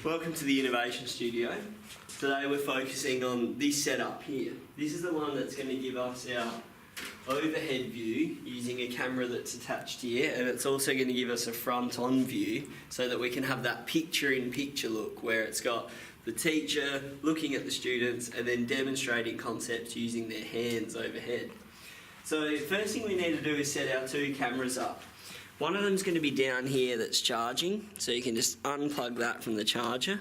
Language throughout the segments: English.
Welcome to the Innovation Studio. Today we're focusing on this setup here. This is the one that's going to give us our overhead view using a camera that's attached here, and it's also going to give us a front-on view so that we can have that picture-in-picture look where it's got the teacher looking at the students and then demonstrating concepts using their hands overhead. So first thing we need to do is set our two cameras up. One of them's going to be down here that's charging, so you can just unplug that from the charger.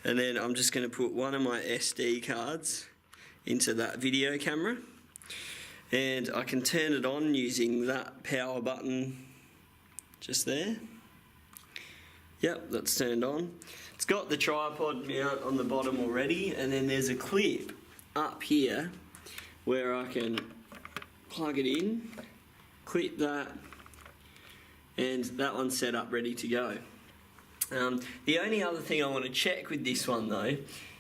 And then I'm just going to put one of my SD cards into that video camera. And I can turn it on using that power button just there. Yep, that's turned on. It's got the tripod mount on the bottom already, and then there's a clip up here where I can plug it in, clip that, and that one's set up ready to go. The only other thing I want to check with this one though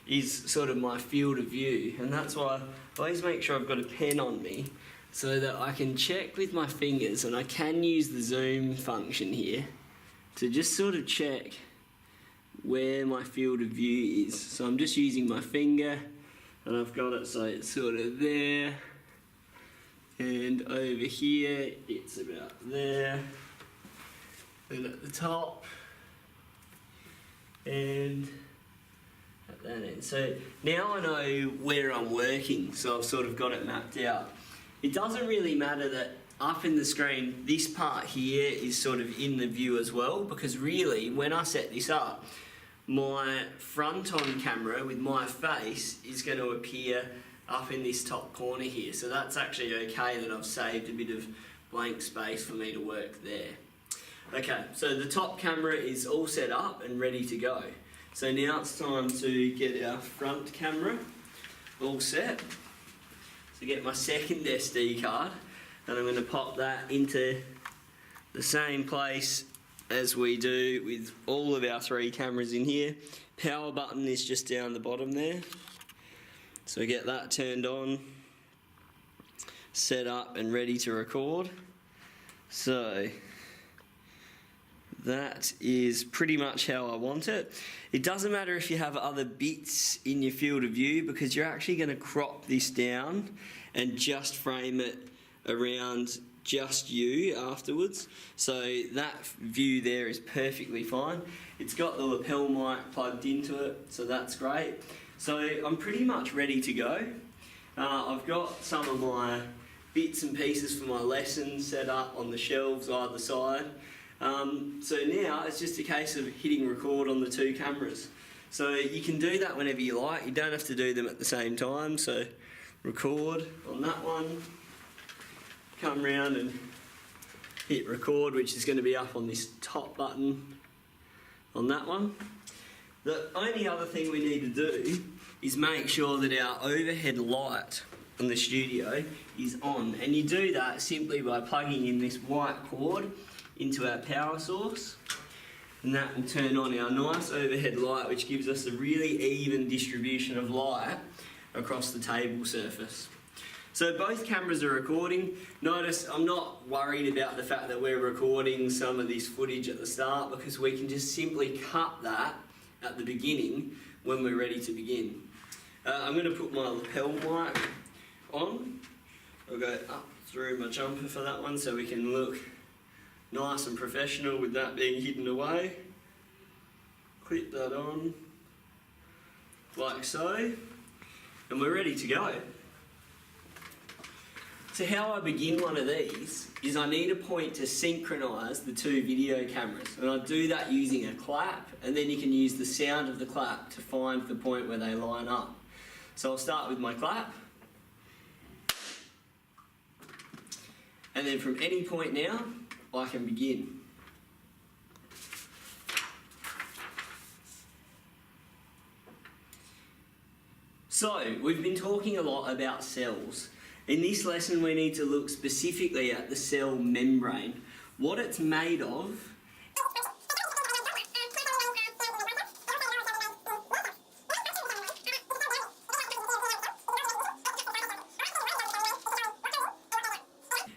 is sort of my field of view, and that's why I always make sure I've got a pen on me so that I can check with my fingers, and I can use the zoom function here to just sort of check where my field of view is. So I'm just using my finger and I've got it so it's sort of there, and over here it's about there, and at the top, and at that end. So now I know where I'm working, so I've sort of got it mapped out. It doesn't really matter that up in the screen this part here is sort of in the view as well, because really when I set this up, my front-on camera with my face is going to appear up in this top corner here, so that's actually okay that I've saved a bit of blank space for me to work there. Okay, so the top camera is all set up and ready to go. So now it's time to get our front camera all set. So get my second SD card, and I'm going to pop that into the same place as we do with all of our three cameras in here. Power button is just down the bottom there. So get that turned on, set up and ready to record. So that is pretty much how I want it. It doesn't matter if you have other bits in your field of view, because you're actually going to crop this down and just frame it around just you afterwards. So that view there is perfectly fine. It's got the lapel mic plugged into it, so that's great. So I'm pretty much ready to go. I've got some of my bits and pieces for my lessons set up on the shelves either side. So now it's just a case of hitting record on the two cameras. So you can do that whenever you like, you don't have to do them at the same time. So record on that one, come round and hit record, which is going to be up on this top button on that one. The only other thing we need to do is make sure that our overhead light on the studio is on, and you do that simply by plugging in this white cord into our power source, and that will turn on our nice overhead light, which gives us a really even distribution of light across the table surface. So both cameras are recording. Notice I'm not worried about the fact that we're recording some of this footage at the start, because we can just simply cut that at the beginning when we're ready to begin. I'm going to put my lapel mic on. I'll go up through my jumper for that one so we can look nice and professional with that being hidden away. Clip that on, like so, and we're ready to go. So how I begin one of these is I need a point to synchronise the two video cameras, and I do that using a clap, and then you can use the sound of the clap to find the point where they line up. So I'll start with my clap, and then from any point now I can begin. So we've been talking a lot about cells. In this lesson we need to look specifically at the cell membrane, what it's made of,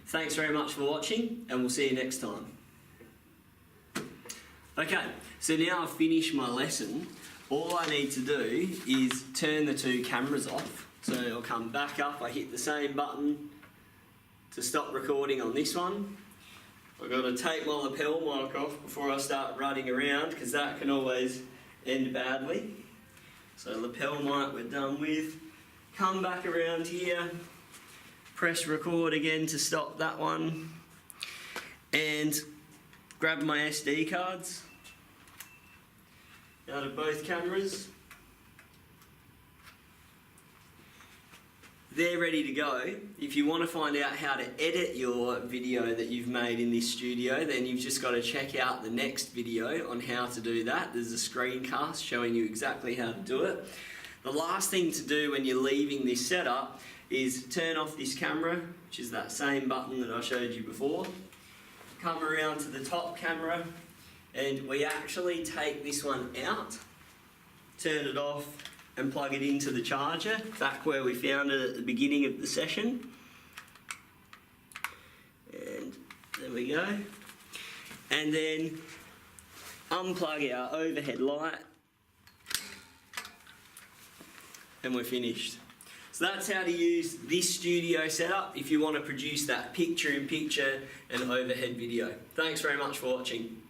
Thanks very much for watching, and we'll see you next time. Okay, so So now I've finished my lesson, all I need to do is turn the two cameras off. So I'll come back up, I hit the same button to stop recording on this one. I've got to take my lapel mic off before I start running around, because that can always end badly. So lapel mic we're done with. Come back around here, press record again to stop that one, and grab my SD cards out of both cameras. They're ready to go. If you want to find out how to edit your video that you've made in this studio, then you've just got to check out the next video on how to do that. There's a screencast showing you exactly how to do it. The last thing to do when you're leaving this setup is turn off this camera, which is that same button that I showed you before. Come around to the top camera, and we actually take this one out, turn it off, and plug it into the charger, back where we found it at the beginning of the session. And there we go. And then unplug our overhead light, and we're finished. So that's how to use this studio setup if you want to produce that picture-in-picture and overhead video. Thanks very much for watching.